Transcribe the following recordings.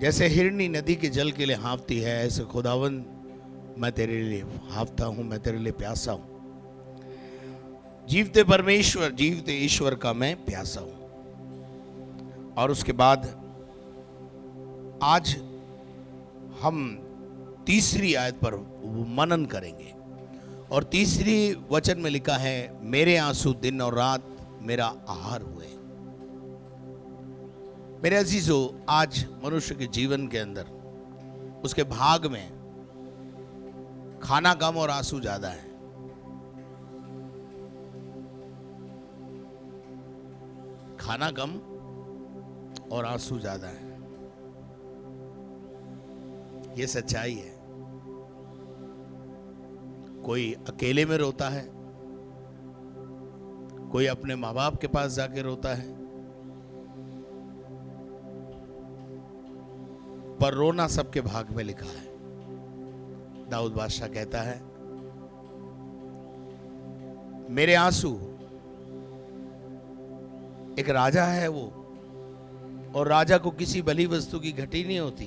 जैसे हिरनी नदी के जल के लिए हाँफती है, ऐसे खुदावन मैं तेरे लिए हाँफता हूं, मैं तेरे लिए प्यासा हूं। जीवते परमेश्वर, जीवते ईश्वर का मैं प्यासा हूं। और उसके बाद आज हम तीसरी आयत पर मनन करेंगे और तीसरी वचन में लिखा है, मेरे आंसू दिन और रात मेरा आहार हुए। मेरे अजीजों, आज मनुष्य के जीवन के अंदर उसके भाग में खाना कम और आंसू ज्यादा है। खाना कम और आंसू ज्यादा है, ये सच्चाई है। कोई अकेले में रोता है, कोई अपने माँ बाप के पास जाके रोता है, पर रोना सबके भाग में लिखा है। दाऊद बादशाह कहता है, मेरे आंसू, एक राजा है वो, और राजा को किसी भली वस्तु की घटी नहीं होती,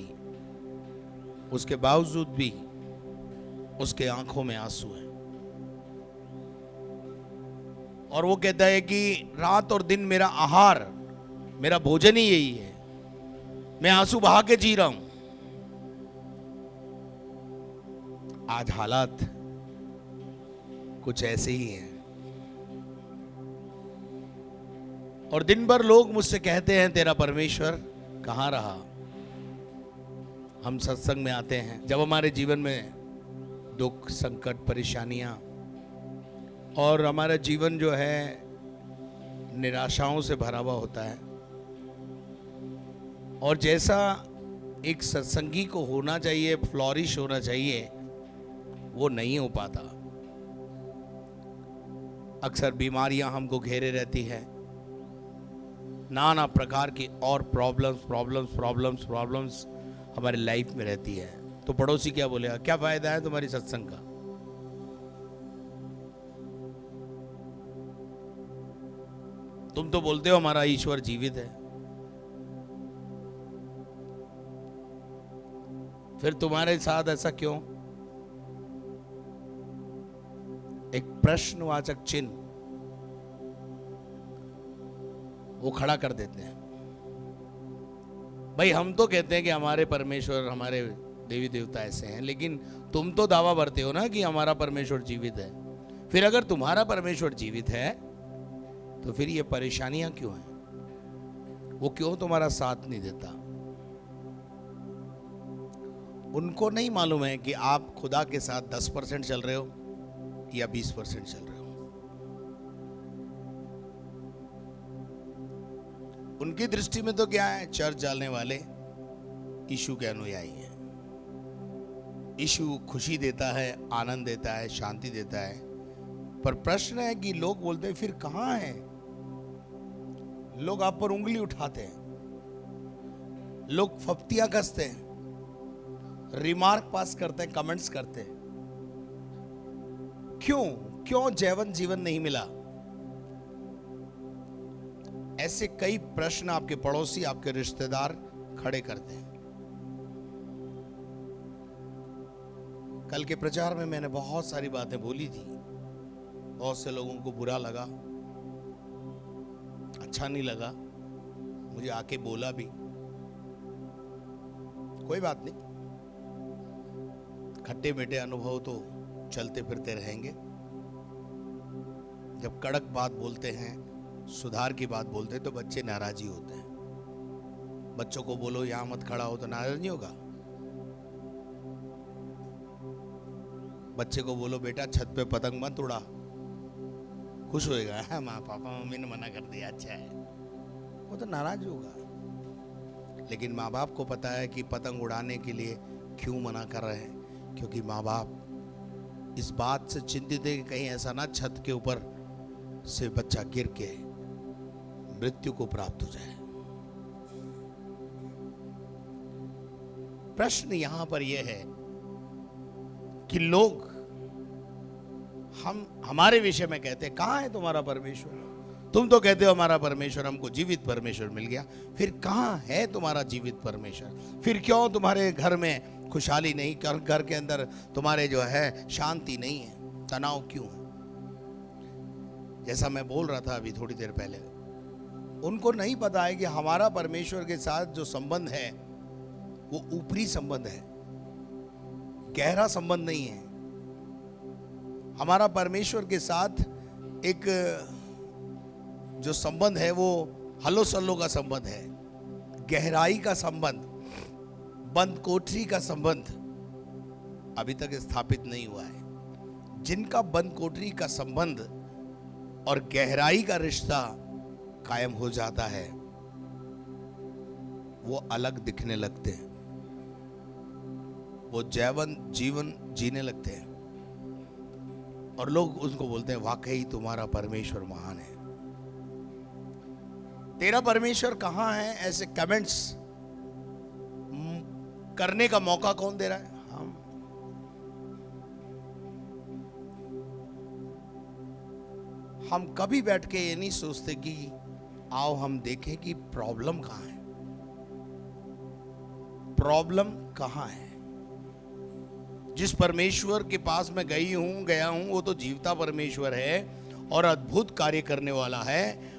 उसके बावजूद भी उसके आंखों में आंसू है। और वो कहता है कि रात और दिन मेरा आहार, मेरा भोजन ही यही है, मैं आंसू बहा के जी रहा हूं। आज हालात कुछ ऐसे ही हैं। और दिन भर लोग मुझसे कहते हैं, तेरा परमेश्वर कहां रहा। हम सत्संग में आते हैं, जब हमारे जीवन में दुख, संकट, परेशानियां और हमारा जीवन जो है निराशाओं से भरा हुआ होता है, और जैसा एक सत्संगी को होना चाहिए, फ्लॉरिश होना चाहिए, वो नहीं हो पाता। अक्सर बीमारियां हमको घेरे रहती है, नाना प्रकार की और प्रॉब्लम्स हमारी लाइफ में रहती है। तो पड़ोसी क्या बोलेगा, क्या फायदा है तुम्हारी सत्संग का। तुम तो बोलते हो हमारा ईश्वर जीवित है, फिर तुम्हारे साथ ऐसा क्यों। एक प्रश्नवाचक चिन्ह वो खड़ा कर देते हैं। भाई, हम तो कहते हैं कि हमारे परमेश्वर, हमारे देवी देवता ऐसे हैं, लेकिन तुम तो दावा भरते हो ना कि हमारा परमेश्वर जीवित है। फिर अगर तुम्हारा परमेश्वर जीवित है तो फिर ये परेशानियां क्यों हैं, वो क्यों तुम्हारा साथ नहीं देता। उनको नहीं मालूम है कि आप खुदा के साथ 10% चल रहे हो या 20% चल रहे हो। उनकी दृष्टि में तो क्या है, चर्च जाने वाले यीशु के अनुयायी हैं। यीशु खुशी देता है, आनंद देता है, शांति देता है। पर प्रश्न है कि लोग बोलते हैं, फिर कहां है। लोग आप पर उंगली उठाते हैं, लोग फप्तियां कसते हैं, रिमार्क पास करते हैं, कमेंट्स करते हैं। क्यों जैवन जीवन नहीं मिला। ऐसे कई प्रश्न आपके पड़ोसी, आपके रिश्तेदार खड़े करते हैं। कल के प्रचार में मैंने बहुत सारी बातें बोली थी, बहुत से लोगों को बुरा लगा, अच्छा नहीं लगा, मुझे आके बोला भी। कोई बात नहीं, खट्टे मीठे अनुभव तो चलते फिरते रहेंगे। जब कड़क बात बोलते हैं, सुधार की बात बोलते हैं, तो बच्चे नाराजी होते हैं। बच्चों को बोलो यहां मत खड़ा हो तो नाराज नहीं होगा। बच्चे को बोलो बेटा छत पे पतंग मत उड़ा, खुश होएगा। हाँ, माँ पापा मम्मी ने मना कर दिया, अच्छा है, वो तो नाराज होगा। लेकिन माँ बाप को पता है कि पतंग उड़ाने के लिए क्यों मना कर रहे हैं, क्योंकि माँ बाप इस बात से चिंतित है कि कहीं ऐसा ना छत के ऊपर से बच्चा गिर के मृत्यु को प्राप्त हो जाए। प्रश्न यहां पर यह है कि लोग हमारे विषय में कहते हैं, कहां है तुम्हारा परमेश्वर, तुम तो कहते हो हमारा परमेश्वर, हमको जीवित परमेश्वर मिल गया। फिर कहाँ है तुम्हारा जीवित परमेश्वर? फिर क्यों तुम्हारे घर में खुशहाली नहीं, घर के अंदर तुम्हारे जो है शांति नहीं है, तनाव क्यों है? जैसा मैं बोल रहा था अभी थोड़ी देर पहले, उनको नहीं पता है कि हमारा परमेश्वर के साथ जो संबंध है वो ऊपरी संबंध है, गहरा संबंध नहीं है। हमारा परमेश्वर के साथ एक जो संबंध है वो हल्लो सल्लो का संबंध है, गहराई का संबंध, बंद कोठरी का संबंध अभी तक स्थापित नहीं हुआ है। जिनका बंद कोठरी का संबंध और गहराई का रिश्ता कायम हो जाता है वो अलग दिखने लगते हैं, वो जीवन जीने लगते हैं और लोग उसको बोलते हैं वाकई तुम्हारा परमेश्वर महान है। तेरा परमेश्वर कहां है? ऐसे कमेंट्स करने का मौका कौन दे रहा है? हम कभी बैठ के ये नहीं सोचते कि आओ हम देखें कि प्रॉब्लम कहां है, प्रॉब्लम कहां है। जिस परमेश्वर के पास मैं गया हूं वो तो जीवता परमेश्वर है और अद्भुत कार्य करने वाला है,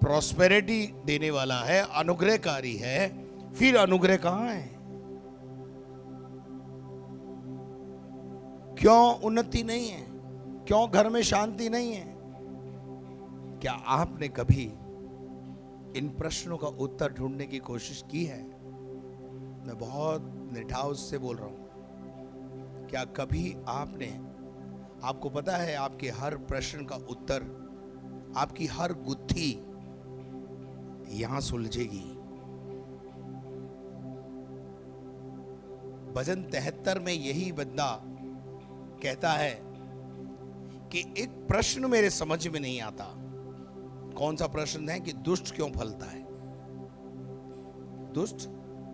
प्रॉस्पेरिटी देने वाला है, अनुग्रहकारी है। फिर अनुग्रह कहां है? क्यों उन्नति नहीं है? क्यों घर में शांति नहीं है? क्या आपने कभी इन प्रश्नों का उत्तर ढूंढने की कोशिश की है? मैं बहुत निठाव से बोल रहा हूं। क्या कभी आपको पता है आपके हर प्रश्न का उत्तर, आपकी हर गुत्थी यहां सुलझेगी। भजन 73 में यही बंदा कहता है कि एक प्रश्न मेरे समझ में नहीं आता। कौन सा प्रश्न है? कि दुष्ट क्यों फलता है, दुष्ट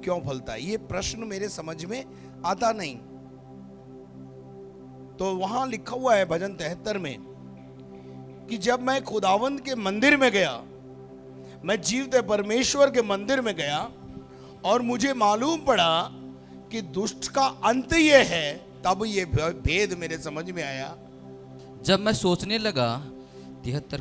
क्यों फलता है, ये प्रश्न मेरे समझ में आता नहीं। तो वहां लिखा हुआ है भजन 73 में कि जब मैं खुदावंद के मंदिर में गया, मैं जीवते परमेश्वर के मंदिर में गया और मुझे मालूम पड़ा कि दुष्ट का अंत ये है, तब ये भेद मेरे समझ में आया। जब मैं सोचने लगा 73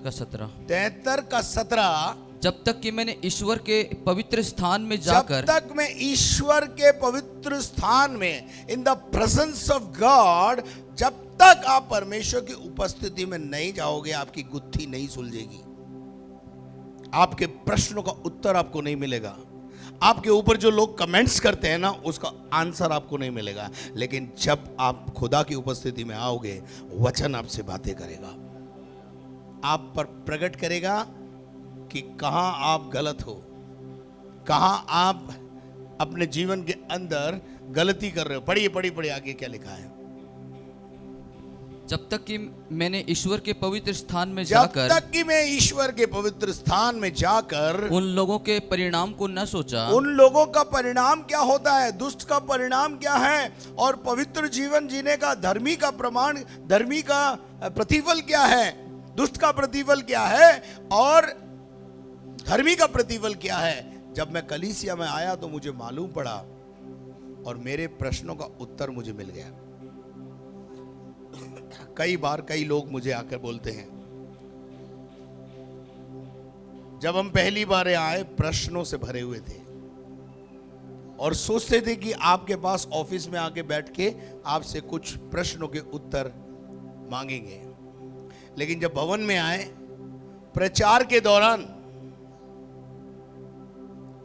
का 17 जब तक कि मैंने ईश्वर के पवित्र स्थान में जाकर, जब तक मैं ईश्वर के पवित्र स्थान में, in the presence of God, जब तक आप परमेश्वर की उपस्थिति में नहीं जाओगे आपकी गुत्थी नहीं सुलझेगी, आपके प्रश्नों का उत्तर आपको नहीं मिलेगा। आपके ऊपर जो लोग कमेंट्स करते हैं ना, उसका आंसर आपको नहीं मिलेगा। लेकिन जब आप खुदा की उपस्थिति में आओगे, वचन आपसे बातें करेगा, आप पर प्रकट करेगा कि कहां आप गलत हो, कहां आप अपने जीवन के अंदर गलती कर रहे हो। पढ़िए आगे क्या लिखा है। जब तक कि मैंने ईश्वर के पवित्र स्थान में जाकर, जब तक कि मैं ईश्वर के पवित्र स्थान में जाकर उन लोगों के परिणाम को न सोचा। उन लोगों का परिणाम क्या होता है, दुष्ट का परिणाम क्या है, और पवित्र जीवन जीने का धर्मी का प्रमाण, धर्मी का प्रतिफल क्या है, दुष्ट का प्रतिफल क्या है और धर्मी का प्रतिफल क्या है। जब मैं कलीसिया में आया तो मुझे मालूम पड़ा और मेरे प्रश्नों का उत्तर मुझे मिल गया। कई बार कई लोग मुझे आकर बोलते हैं, जब हम पहली बार आए प्रश्नों से भरे हुए थे और सोचते थे कि आपके पास ऑफिस में आके बैठ के आपसे कुछ प्रश्नों के उत्तर मांगेंगे, लेकिन जब भवन में आए प्रचार के दौरान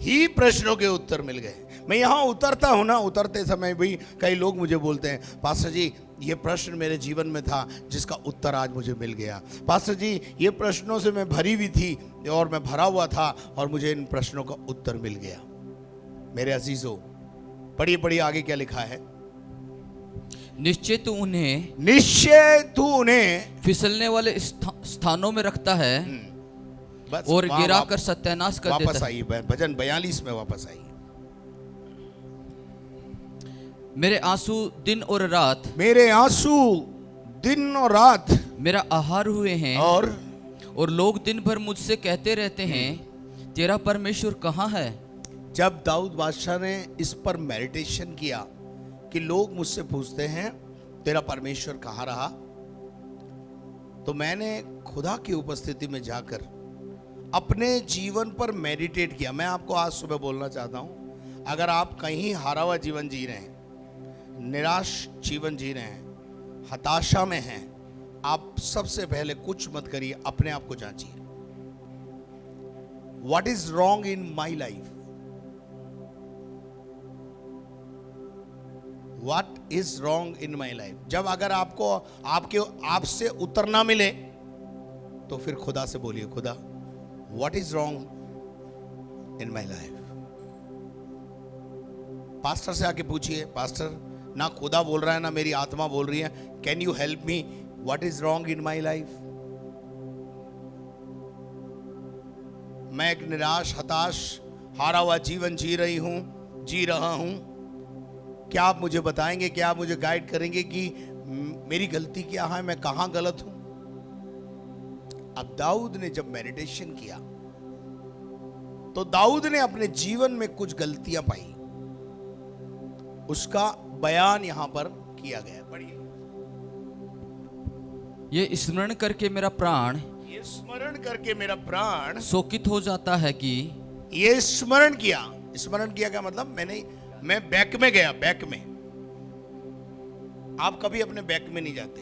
ही प्रश्नों के उत्तर मिल गए। मैं यहां उतरता हूं ना, उतरते समय भी कई लोग मुझे बोलते हैं, पास्टर जी ये प्रश्न मेरे जीवन में था जिसका उत्तर आज मुझे मिल गया। पास्टर जी ये प्रश्नों से मैं भरी हुई थी और मैं भरा हुआ था और मुझे इन प्रश्नों का उत्तर मिल गया। मेरे अजीजों, पढ़िए आगे क्या लिखा है। निश्चय तू उन्हें फिसलने वाले स्थानों में रखता है और गिरा कर सत्यानाश कर देता है। वापस आइए, भजन 42 में वापस आइए। मेरे आंसू दिन और रात मेरा आहार हुए हैं और लोग दिन भर मुझसे कहते रहते हैं, तेरा परमेश्वर कहाँ है? जब दाऊद बादशाह ने इस पर मेडिटेशन किया कि लोग मुझसे पूछते हैं तेरा परमेश्वर कहाँ रहा, तो मैंने खुदा की उपस्थिति में जाकर अपने जीवन पर मेडिटेट किया। मैं आपको आज सुबह बोलना चाहता हूं, अगर आप कहीं हारा हुआ जीवन जी रहे हैं, निराश जीवन जी रहे हैं, हताशा में हैं, आप सबसे पहले कुछ मत करिए, अपने आप को जांचिए। What is wrong in my life? What is wrong in my life? जब अगर आपको आपसे उत्तर ना मिले तो फिर खुदा से बोलिए, खुदा what is wrong in my life? Pastor से आके पूछिए, पास्टर ना खुदा बोल रहा है ना मेरी आत्मा बोल रही है, can you help me, what is wrong in my life? मैं एक निराश, हताश, हारा हुआ जीवन जी रहा हूं। क्या आप मुझे बताएंगे, क्या आप मुझे गाइड करेंगे कि मेरी गलती क्या है, मैं कहां गलत हूं? अब दाऊद ने जब मेडिटेशन किया तो दाऊद ने अपने जीवन में कुछ गलतियां पाई, उसका बयान यहां पर किया गया। पढ़िए। ये स्मरण करके मेरा प्राण शोकित हो जाता है कि, ये स्मरण किया क्या मतलब? मैं बैक में गया, बैक में। आप कभी अपने बैक में नहीं जाते,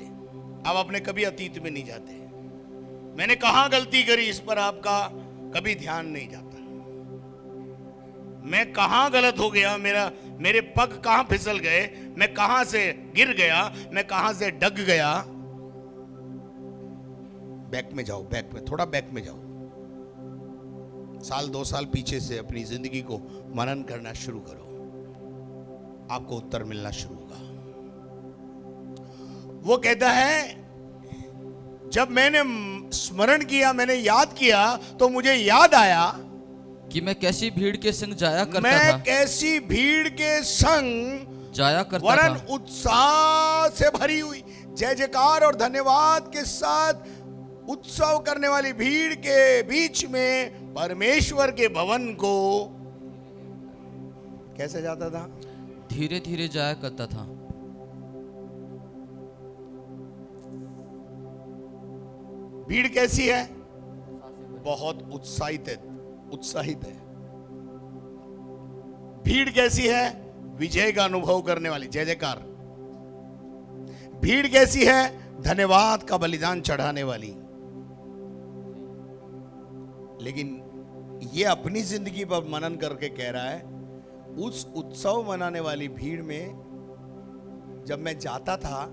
आप अपने कभी अतीत में नहीं जाते। मैंने कहां गलती करी इस पर आपका कभी ध्यान नहीं जाता। मैं कहां गलत हो गया, मेरे पग कहां फिसल गए, मैं कहां से गिर गया, मैं कहां से डग गया। बैक में जाओ, बैक में, थोड़ा बैक में जाओ। साल 2 साल पीछे से अपनी जिंदगी को मनन करना शुरू करो, आपको उत्तर मिलना शुरू होगा। वो कहता है जब मैंने स्मरण किया, मैंने याद किया, तो मुझे याद आया कि मैं कैसी भीड़ के संग जाया करता था, मैं कैसी भीड़ के संग जाया करता वरन था, उत्साह से भरी हुई, जय जयकार और धन्यवाद के साथ उत्सव करने वाली भीड़ के बीच में परमेश्वर के भवन को कैसे जाता था? धीरे धीरे जाया करता था। भीड़ कैसी है? बहुत उत्साहित है। भीड़ कैसी है? विजय का अनुभव करने वाली, जय जयकार। भीड़ कैसी है? धन्यवाद का बलिदान चढ़ाने वाली। लेकिन ये अपनी जिंदगी पर मनन करके कह रहा है, उस उत्सव मनाने वाली भीड़ में जब मैं जाता था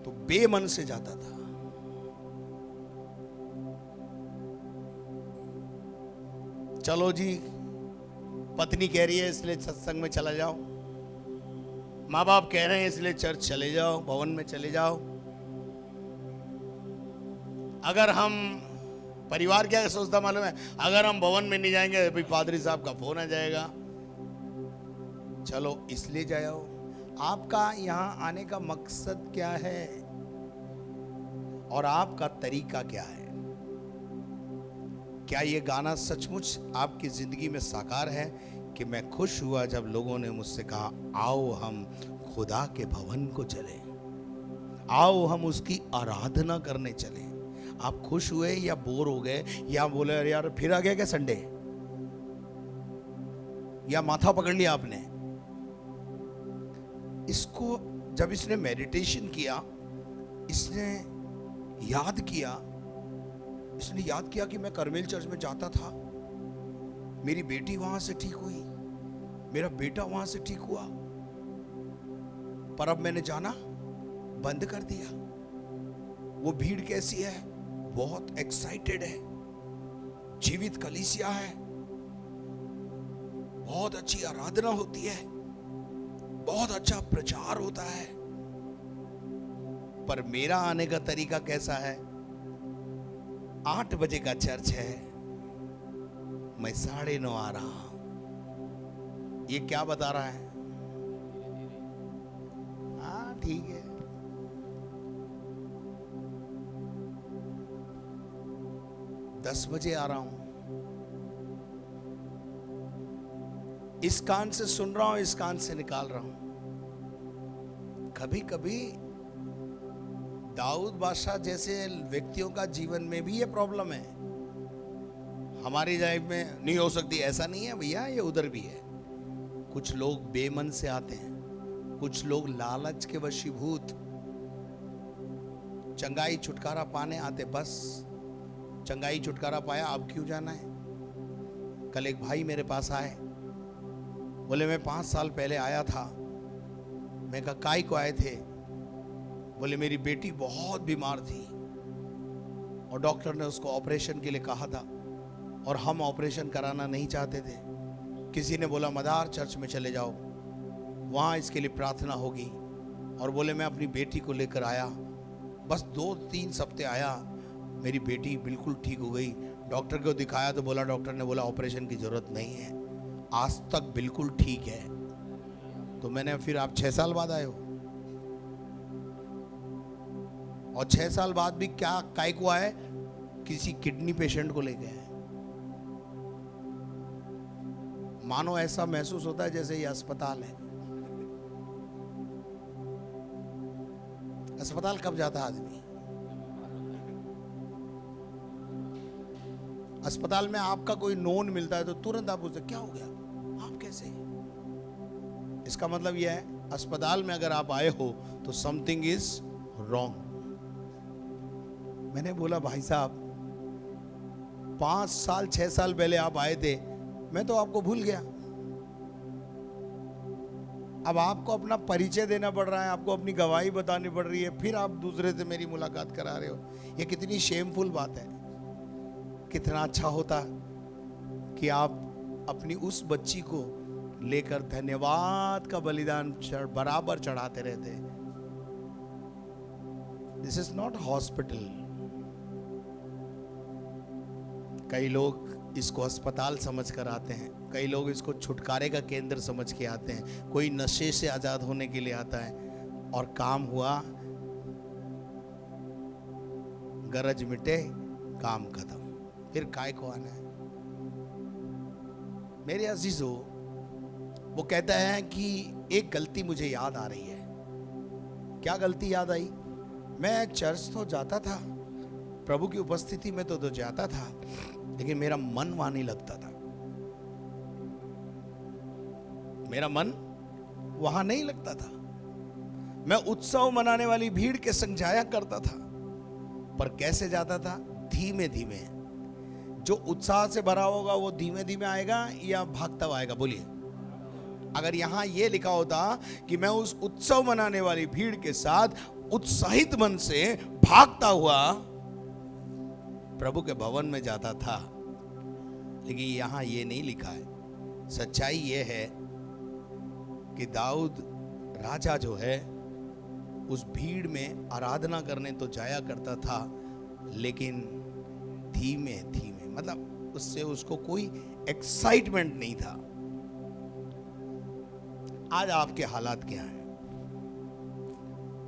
तो बेमन से जाता था। चलो जी, पत्नी कह रही है इसलिए सत्संग में चला जाओ, माँ बाप कह रहे हैं इसलिए चर्च चले जाओ, भवन में चले जाओ। अगर हम, परिवार क्या सोचता मालूम है, अगर हम भवन में नहीं जाएंगे भाई पादरी साहब का फोन आ जाएगा। चलो इसलिए जाओ। आपका यहां आने का मकसद क्या है और आपका तरीका क्या है? क्या ये गाना सचमुच आपकी जिंदगी में साकार है कि मैं खुश हुआ जब लोगों ने मुझसे कहा आओ हम खुदा के भवन को चले, आओ हम उसकी आराधना करने चले? आप खुश हुए या बोर हो गए, या बोले अरे यार फिर आ गया क्या संडे, या माथा पकड़ लिया आपने? इसको जब इसने मेडिटेशन किया, इसने याद किया कि मैं करमेल चर्च में जाता था, मेरी बेटी वहां से ठीक हुई, मेरा बेटा वहां से ठीक हुआ, पर अब मैंने जाना बंद कर दिया। वो भीड़ कैसी है? बहुत एक्साइटेड है, जीवित कलीसिया है, बहुत अच्छी आराधना होती है, बहुत अच्छा प्रचार होता है, पर मेरा आने का तरीका कैसा है? 8 बजे का चर्च है, मैं 9:30 आ रहा हूं। ये क्या बता रहा है? हाँ ठीक है, 10 बजे आ रहा हूं, इस कान से सुन रहा हूं, इस कान से निकाल रहा हूं। कभी कभी दाऊद बादशाह जैसे व्यक्तियों का जीवन में भी ये प्रॉब्लम है। हमारी लाइफ में नहीं हो सकती, ऐसा नहीं है भैया, ये उधर भी है। कुछ लोग बेमन से आते हैं, कुछ लोग लालच के वशीभूत चंगाई छुटकारा पाने आते, बस चंगाई छुटकारा पाया, अब क्यों जाना है। कल एक भाई मेरे पास आए, बोले मैं 5 साल पहले आया था। मैं कहा काय को आए थे? बोले मेरी बेटी बहुत बीमार थी और डॉक्टर ने उसको ऑपरेशन के लिए कहा था और हम ऑपरेशन कराना नहीं चाहते थे। किसी ने बोला मदार चर्च में चले जाओ, वहाँ इसके लिए प्रार्थना होगी। और बोले मैं अपनी बेटी को लेकर आया, बस 2-3 हफ्ते आया, मेरी बेटी बिल्कुल ठीक हो गई। डॉक्टर को दिखाया तो बोला, डॉक्टर ने बोला ऑपरेशन की जरूरत नहीं है, आज तक बिल्कुल ठीक है। तो मैंने फिर आप 6 साल बाद आए हो, और 6 साल बाद भी क्या काय को आए? किसी किडनी पेशेंट को लेके आए। मानो ऐसा महसूस होता है जैसे ये अस्पताल है। अस्पताल कब जाता है आदमी? अस्पताल में आपका कोई नोन मिलता है तो तुरंत आप पूछते क्या हो गया, आप कैसे? इसका मतलब यह है अस्पताल में अगर आप आए हो तो समथिंग इज रॉन्ग। मैंने बोला भाई साहब 5 साल 6 साल पहले आप आए थे, मैं तो आपको भूल गया। अब आपको अपना परिचय देना पड़ रहा है, आपको अपनी गवाही बतानी पड़ रही है, फिर आप दूसरे से मेरी मुलाकात करा रहे हो। ये कितनी शेमफुल बात है। कितना अच्छा होता कि आप अपनी उस बच्ची को लेकर धन्यवाद का बलिदान बराबर चढ़ाते रहते। This is not hospital. कई लोग इसको अस्पताल समझ कर आते हैं, कई लोग इसको छुटकारे का केंद्र समझ के आते हैं, कोई नशे से आजाद होने के लिए आता है, और काम हुआ, गरज मिटे काम खत्म, फिर काय को आना है। मेरे अजीजों, वो कहता है कि एक गलती मुझे याद आ रही है। क्या गलती याद आई? मैं चर्च तो जाता था, प्रभु की उपस्थिति में तो जाता था, लेकिन मेरा मन वहां नहीं लगता था। मेरा मन वहां नहीं लगता था। मैं उत्सव मनाने वाली भीड़ के संग जाया करता था, पर कैसे जाता था? धीमे धीमे। जो उत्साह से भरा होगा वो धीमे धीमे आएगा या भागता हुआ आएगा? बोलिए। अगर यहां यह लिखा होता कि मैं उस उत्सव मनाने वाली भीड़ के साथ उत्साहित मन से भागता हुआ प्रभु के भवन में जाता था, लेकिन यहां यह नहीं लिखा है। सच्चाई यह है कि दाऊद राजा जो है उस भीड़ में आराधना करने तो जाया करता था, लेकिन धीमे धीमे, मतलब उससे उसको कोई एक्साइटमेंट नहीं था। आज आपके हालात क्या हैं?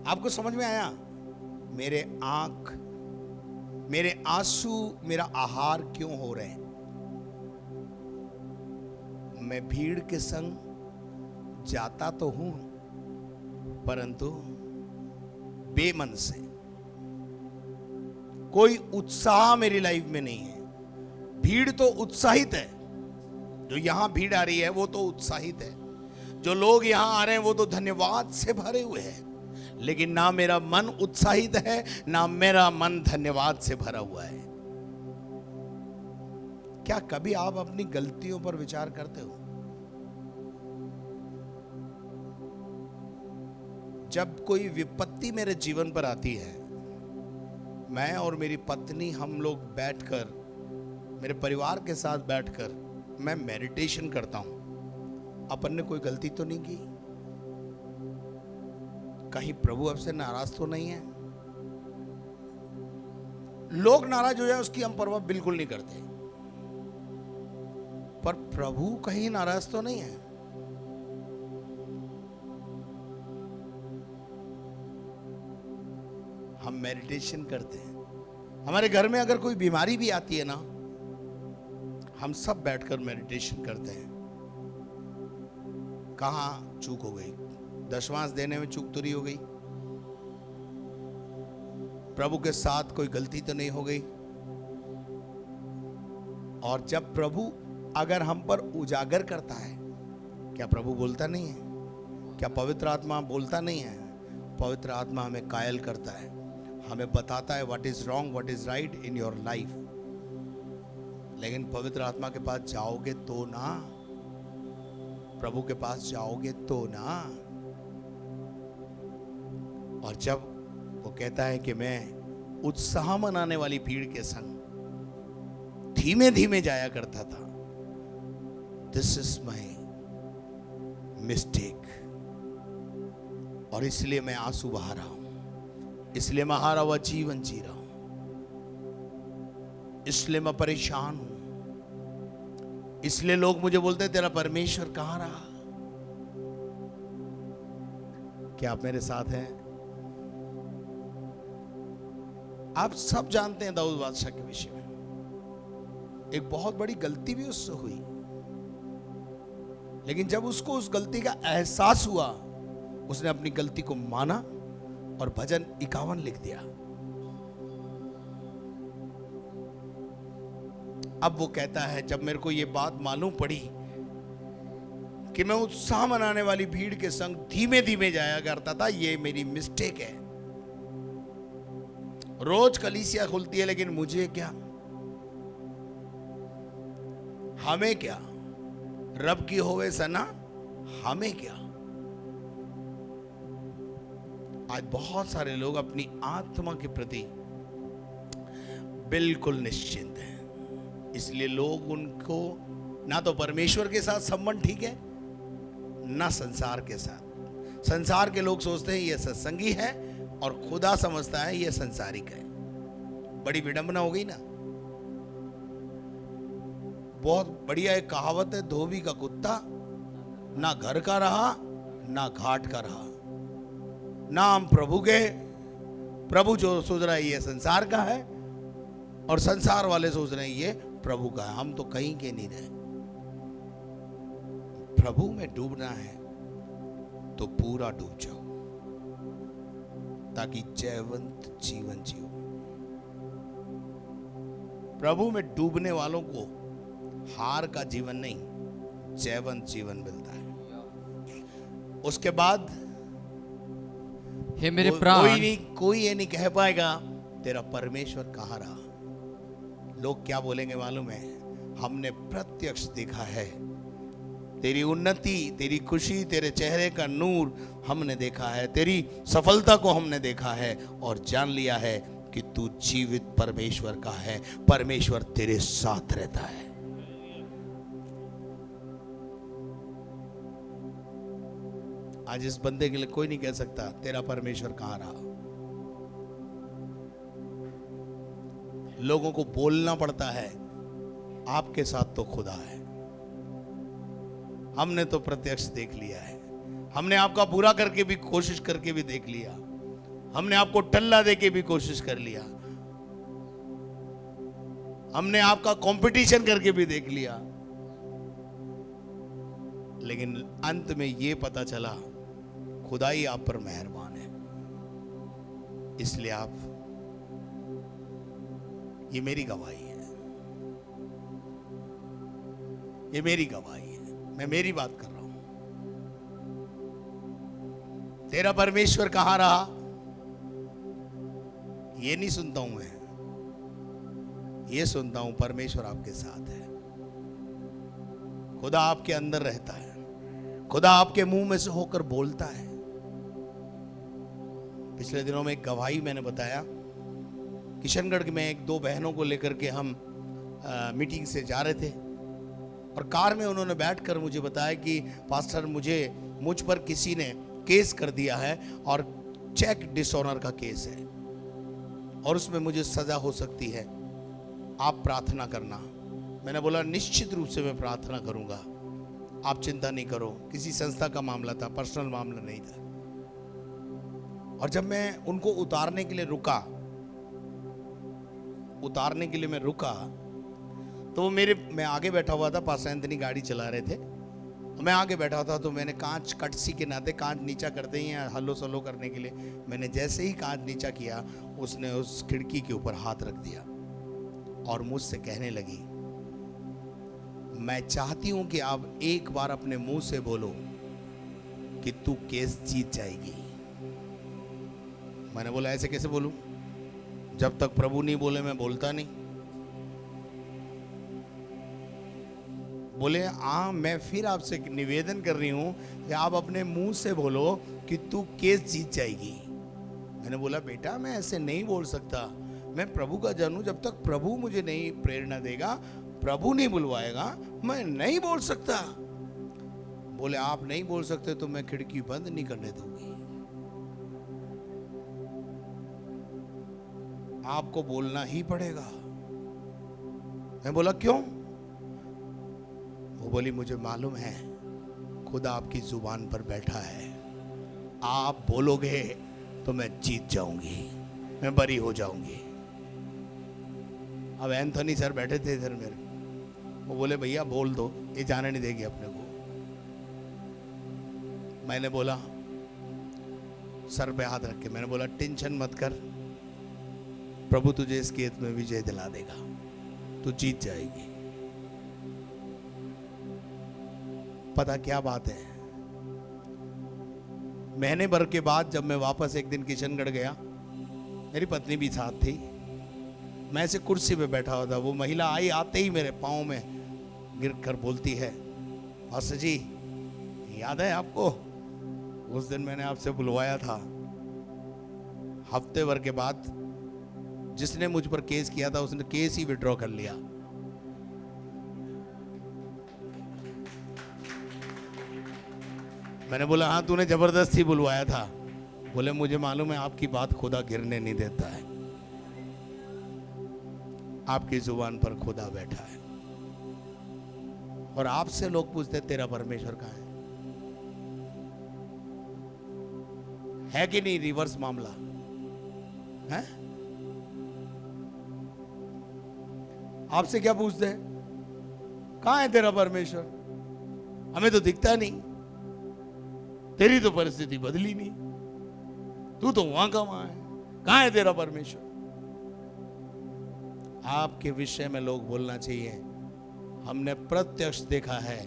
आपको समझ में आया? मेरे आंख, मेरे आंसू, मेरा आहार क्यों हो रहे हैं? मैं भीड़ के संग जाता तो हूं, परंतु बेमन से। कोई उत्साह मेरी लाइफ में नहीं है। भीड़ तो उत्साहित है, जो यहां भीड़ आ रही है वो तो उत्साहित है, जो लोग यहां आ रहे हैं वो तो धन्यवाद से भरे हुए हैं, लेकिन ना मेरा मन उत्साहित है, ना मेरा मन धन्यवाद से भरा हुआ है। क्या कभी आप अपनी गलतियों पर विचार करते हो? जब कोई विपत्ति मेरे जीवन पर आती है, मैं और मेरी पत्नी, हम लोग बैठकर, मेरे परिवार के साथ बैठकर मैं मेडिटेशन करता हूं। अपन ने कोई गलती तो नहीं की? कहीं प्रभु आपसे नाराज तो नहीं है? लोग नाराज हो जाए उसकी हम परवाह बिल्कुल नहीं करते, पर प्रभु कहीं नाराज तो नहीं है? हम मेडिटेशन करते हैं, हमारे घर में अगर कोई बीमारी भी आती है ना, हम सब बैठकर मेडिटेशन करते हैं, कहाँ चूक हो गई, दशमांश देने में चूक तो नहीं हो गई, प्रभु के साथ कोई गलती तो नहीं हो गई। और जब प्रभु अगर हम पर उजागर करता है, क्या प्रभु बोलता नहीं है? क्या पवित्र आत्मा बोलता नहीं है? पवित्र आत्मा हमें कायल करता है, हमें बताता है what is wrong, what is right in your life. लेकिन पवित्र आत्मा के पास जाओगे तो ना, प्रभु के पास जाओगे तो ना। और जब वो कहता है कि मैं उत्साह मनाने वाली भीड़ के संग धीमे धीमे जाया करता था, दिस इज माई मिस्टेक, और इसलिए मैं आंसू बहा रहा हूं, इसलिए मैं हारा हुआ जीवन जी रहा हूं, इसलिए मैं परेशान हूं, इसलिए लोग मुझे बोलते हैं तेरा परमेश्वर कहां रहा। क्या आप मेरे साथ हैं? आप सब जानते हैं दाऊद बादशाह के विषय में एक बहुत बड़ी गलती भी उससे हुई, लेकिन जब उसको उस गलती का एहसास हुआ, उसने अपनी गलती को माना और भजन 51 लिख दिया। अब वो कहता है, जब मेरे को ये बात मालूम पड़ी कि मैं उत्साह मनाने वाली भीड़ के संग धीमे धीमे जाया करता था, ये मेरी मिस्टेक है। रोज कलीसिया खुलती है, लेकिन मुझे क्या, हमें क्या, रब की होवे सना हमें क्या। आज बहुत सारे लोग अपनी आत्मा के प्रति बिल्कुल निश्चिंत हैं, इसलिए लोग उनको ना तो परमेश्वर के साथ संबंध ठीक है, ना संसार के साथ। संसार के लोग सोचते हैं ये सत्संगी है, और खुदा समझता है ये संसारिक है। बड़ी विडंबना हो गई ना। बहुत बढ़िया एक कहावत है, धोबी का कुत्ता ना घर का रहा ना घाट का रहा। नाम प्रभु के, प्रभु जो सोच रहा है ये संसार का है, और संसार वाले सोच रहे हैं ये प्रभु का है। हम तो कहीं के नहीं रहे। प्रभु में डूबना है तो पूरा डूब जाओ, ताकि जयवंत जीवन जियो। प्रभु में डूबने वालों को हार का जीवन नहीं, जयवंत जीवन मिलता है। उसके बाद हे मेरे प्राण, कोई ये नहीं कह पाएगा तेरा परमेश्वर कहां रहा। लोग क्या बोलेंगे मालूम है? हमने प्रत्यक्ष देखा है तेरी उन्नति, तेरी खुशी, तेरे चेहरे का नूर हमने देखा है, तेरी सफलता को हमने देखा है, और जान लिया है कि तू जीवित परमेश्वर का है। परमेश्वर तेरे साथ रहता है। आज इस बंदे के लिए कोई नहीं कह सकता तेरा परमेश्वर कहां रहा। लोगों को बोलना पड़ता है आपके साथ तो खुदा है। हमने तो प्रत्यक्ष देख लिया है, हमने आपका बुरा करके भी कोशिश करके भी देख लिया, हमने आपको टल्ला दे के भी कोशिश कर लिया, हमने आपका कंपटीशन करके भी देख लिया, लेकिन अंत में ये पता चला खुदा ही आप पर मेहरबान है। इसलिए आप, ये मेरी गवाही है, ये मेरी गवाही है, मैं मेरी बात कर रहा हूं। तेरा परमेश्वर कहां रहा ये नहीं सुनता हूं मैं, ये सुनता हूं परमेश्वर आपके साथ है। खुदा आपके अंदर रहता है, खुदा आपके मुंह में से होकर बोलता है। पिछले दिनों में एक गवाही मैंने बताया, किशनगढ़ में एक दो बहनों को लेकर के हम मीटिंग से जा रहे थे, और कार में उन्होंने बैठकर मुझे बताया कि पास्टर मुझ पर किसी ने केस कर दिया है, और चेक डिसऑनर का केस है, और उसमें मुझे सजा हो सकती है, आप प्रार्थना करना। मैंने बोला निश्चित रूप से मैं प्रार्थना करूंगा, आप चिंता नहीं करो। किसी संस्था का मामला था, पर्सनल मामला नहीं था। और जब मैं उनको उतारने के लिए रुका उतारने के लिए मैं रुका तो वो मैं आगे बैठा हुआ था, पास एंथनी गाड़ी चला रहे थे, मैं आगे बैठा था, तो मैंने कांच कटसी के नाते कांच नीचा करते ही हल्लो सल्लो करने के लिए मैंने जैसे ही कांच नीचा किया, उसने उस खिड़की के ऊपर हाथ रख दिया और मुझसे कहने लगी, मैं चाहती हूं कि आप एक बार अपने मुंह से बोलो कि तू केस जीत जाएगी। मैंने बोला ऐसे कैसे बोलूं, जब तक प्रभु नहीं बोले मैं बोलता नहीं। बोले हाँ, मैं फिर आपसे निवेदन कर रही हूं कि आप अपने मुंह से बोलो कि तू केस जीत जाएगी। मैंने बोला बेटा मैं ऐसे नहीं बोल सकता, मैं प्रभु का जन हूं, जब तक प्रभु मुझे नहीं प्रेरणा देगा, प्रभु नहीं बुलवाएगा, मैं नहीं बोल सकता। बोले आप नहीं बोल सकते तो मैं खिड़की बंद नहीं करने दूंगी, आपको बोलना ही पड़ेगा। मैं बोला क्यों? वो बोली मुझे मालूम है खुदा आपकी जुबान पर बैठा है, आप बोलोगे तो मैं जीत जाऊंगी, मैं बरी हो जाऊंगी। अब एंथनी सर बैठे थे इधर मेरे, वो बोले भैया बोल दो, ये जाने नहीं देगी अपने को। मैंने बोला सर पे हाथ रख के मैंने बोला टेंशन मत कर, प्रभु तुझे इस केस में विजय दिला देगा, तू जीत जाएगी। पता क्या बात है, महीने भर के बाद जब मैं वापस एक दिन किशनगढ़ गया, मेरी पत्नी भी साथ थी, मैं ऐसे कुर्सी पे बैठा हुआ था, वो महिला आई, आते ही मेरे पाँव में गिर कर बोलती है, पास्टर जी याद है आपको उस दिन मैंने आपसे बुलवाया था। हफ्ते भर के बाद जिसने मुझ पर केस किया था उसने केस ही विड्रॉ कर लिया। मैंने बोला हाँ तूने जबरदस्ती बुलवाया था। बोले मुझे मालूम है आपकी बात खुदा गिरने नहीं देता है, आपकी जुबान पर खुदा बैठा है। और आपसे लोग पूछते तेरा परमेश्वर कहाँ है कि नहीं? रिवर्स मामला है। आपसे क्या पूछते हैं, कहाँ है तेरा परमेश्वर? हमें तो दिखता नहीं, तेरी तो परिस्थिति बदली नहीं, तू तो वहां का वहां है, कहाँ है तेरा परमेश्वर? आपके विषय में लोग बोलना चाहिए हमने प्रत्यक्ष देखा है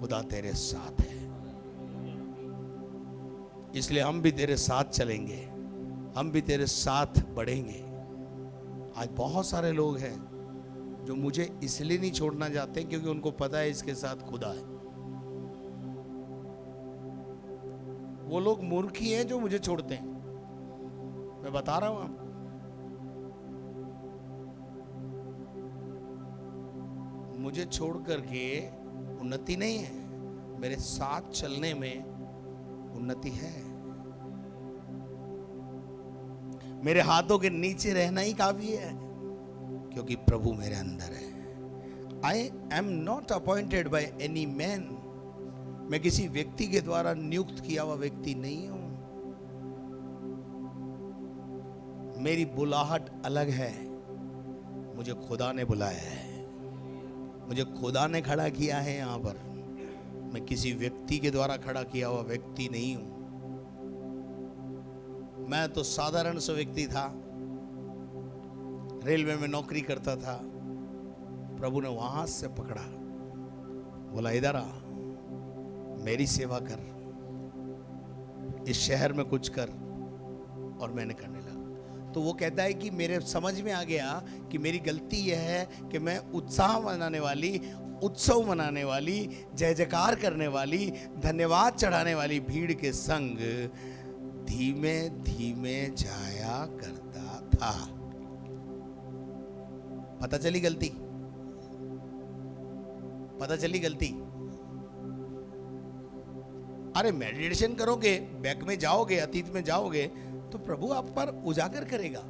खुदा तेरे साथ है, इसलिए हम भी तेरे साथ चलेंगे, हम भी तेरे साथ बढ़ेंगे। आज बहुत सारे लोग हैं जो मुझे इसलिए नहीं छोड़ना चाहते क्योंकि उनको पता है इसके साथ खुदा है। वो लोग मूर्ख ही हैं जो मुझे छोड़ते हैं, मैं बता रहा हूं आपको। मुझे छोड़ करके उन्नति नहीं है, मेरे साथ चलने में उन्नति है। मेरे हाथों के नीचे रहना ही काफी है क्योंकि प्रभु मेरे अंदर है। I am not appointed by any man, मैं किसी व्यक्ति के द्वारा नियुक्त किया हुआ व्यक्ति नहीं हूं। मेरी बुलाहट अलग है, मुझे खुदा ने बुलाया है, मुझे खुदा ने खड़ा किया है यहां पर। मैं किसी व्यक्ति के द्वारा खड़ा किया हुआ व्यक्ति नहीं हूं। मैं तो साधारण सा व्यक्ति था, रेलवे में नौकरी करता था, प्रभु ने वहां से पकड़ा, बोला इधर आ, मेरी सेवा कर, इस शहर में कुछ कर, और मैंने करने लगा। तो वो कहता है कि मेरे समझ में आ गया कि मेरी गलती यह है कि मैं उत्साह मनाने वाली, उत्सव मनाने वाली, जय जयकार करने वाली, धन्यवाद चढ़ाने वाली भीड़ के संग धीमे धीमे जाया करता था। पता चली गलती, पता चली गलती। अरे मेडिटेशन करोगे, बैक में जाओगे, अतीत में जाओगे तो प्रभु आप पर उजागर करेगा।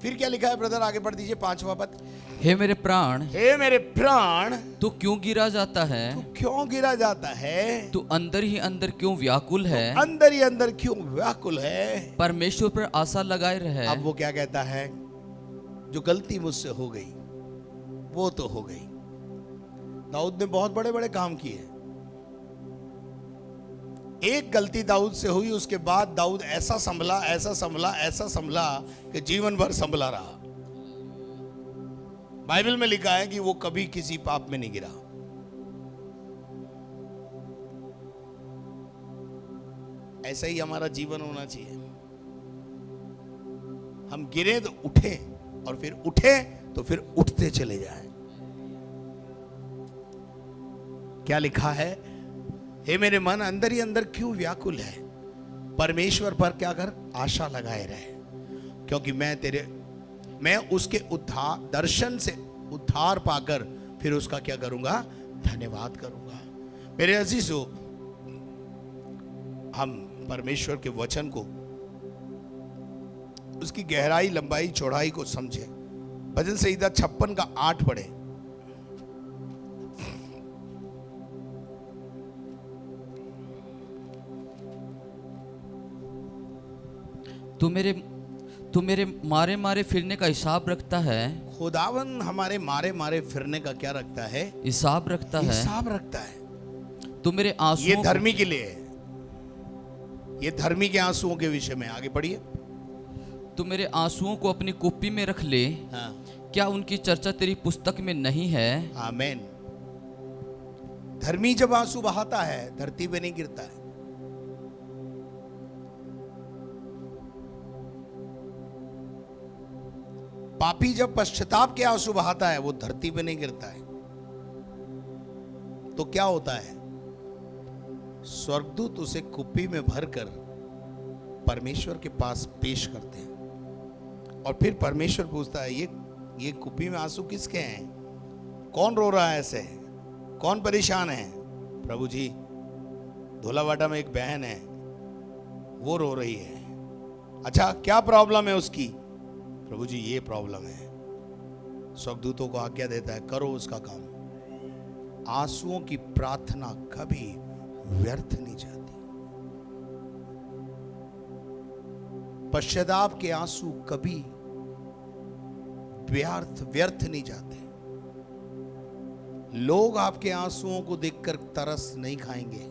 फिर क्या लिखा है ब्रदर, आगे पढ़ दीजिए 5वां पद। हे मेरे प्राण, हे मेरे प्राण, तू क्यों गिरा जाता है? तू क्यों गिरा जाता है? तू अंदर ही अंदर क्यों व्याकुल है? अंदर ही अंदर क्यों व्याकुल है? परमेश्वर पर आशा लगाए रहे। अब वो क्या कहता है, जो गलती मुझसे हो गई वो तो हो गई। दाऊद ने बहुत बड़े बड़े काम किए, एक गलती दाऊद से हुई, उसके बाद दाऊद ऐसा संभला, ऐसा संभला, ऐसा संभला कि जीवन भर संभला रहा। बाइबल में लिखा है कि वो कभी किसी पाप में नहीं गिरा। ऐसा ही हमारा जीवन होना चाहिए। हम गिरे तो उठे, और फिर उठे तो फिर उठते चले जाएं। क्या लिखा है? हे मेरे मन, अंदर ही अंदर क्यों व्याकुल है? परमेश्वर पर क्या कर? आशा लगाए रहे, क्योंकि मैं उसके उद्धार दर्शन से उद्धार पाकर फिर उसका क्या करूंगा? धन्यवाद करूंगा। मेरे अजीजों, हम परमेश्वर के वचन को, उसकी गहराई, लंबाई, चौड़ाई को समझे। भजन संहिता 56 का 8 पढ़े। तू मेरे मारे मारे फिरने का हिसाब रखता है। खुदावन हमारे मारे मारे फिरने का क्या रखता है? हिसाब रखता है। हिसाब रखता है। तू मेरे आंसुओं, ये धर्मी के लिए है, ये धर्मी के आंसुओं के विषय में। आगे पढ़िए। तू मेरे आंसुओं को अपनी कुप्पी में रख ले। हाँ। क्या उनकी चर्चा तेरी पुस्तक में नहीं है? आमीन। धर्मी जब आंसू बहाता है, धरती पे नहीं गिरता है। पापी जब पश्चाताप के आंसू बहाता है, वो धरती पे नहीं गिरता है। तो क्या होता है? स्वर्गदूत उसे कुप्पी में भरकर परमेश्वर के पास पेश करते हैं, और फिर परमेश्वर पूछता है, ये कुप्पी में आंसू किसके हैं? कौन रो रहा है ऐसे? कौन परेशान है? प्रभु जी, धोलावाटा में एक बहन है, वो रो रही है। अच्छा, क्या प्रॉब्लम है उसकी? प्रभु जी, ये प्रॉब्लम है। स्वर्गदूतों को आज्ञा देता है, करो उसका काम। आंसुओं की प्रार्थना कभी व्यर्थ नहीं जाती। पश्चाताप के आंसू कभी व्यर्थ नहीं जाते। लोग आपके आंसुओं को देखकर तरस नहीं खाएंगे।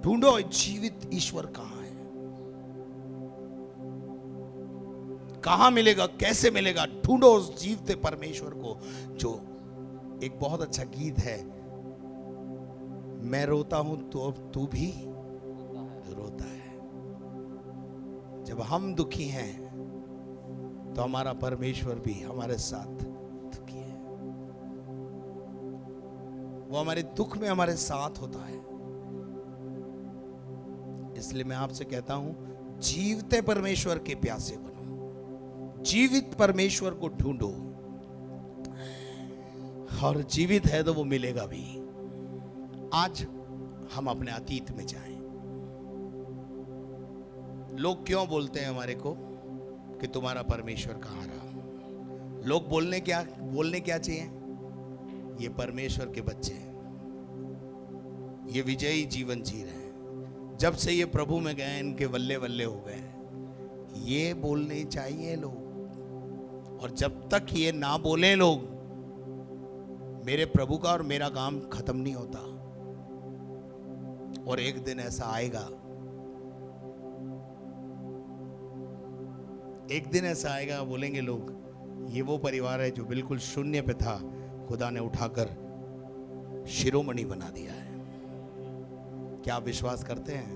ढूंढो जीवित ईश्वर कहां है, कहां मिलेगा, कैसे मिलेगा? ढूंढो उस जीवते परमेश्वर को। जो एक बहुत अच्छा गीत है, मैं रोता हूं तो अब तू भी रोता है। जब हम दुखी हैं तो हमारा परमेश्वर भी हमारे साथ दुखी है। वो हमारे दुख में हमारे साथ होता है। इसलिए मैं आपसे कहता हूं, जीवते परमेश्वर के प्यासे बनो, जीवित परमेश्वर को ढूंढो, और जीवित है तो वो मिलेगा भी। आज हम अपने अतीत में जाएं। लोग क्यों बोलते हैं हमारे को कि तुम्हारा परमेश्वर कहां रहा? लोग बोलने क्या चाहिए? ये परमेश्वर के बच्चे हैं, ये विजयी जीवन जी रहे हैं। जब से ये प्रभु में गए, इनके वल्ले वल्ले हो गए, ये बोलने चाहिए लोग। और जब तक ये ना बोले लोग, मेरे प्रभु का और मेरा काम खत्म नहीं होता। और एक दिन ऐसा आएगा, एक दिन ऐसा आएगा, बोलेंगे लोग, ये वो परिवार है जो बिल्कुल शून्य पे था, खुदा ने उठाकर शिरोमणि बना दिया है। क्या आप विश्वास करते हैं?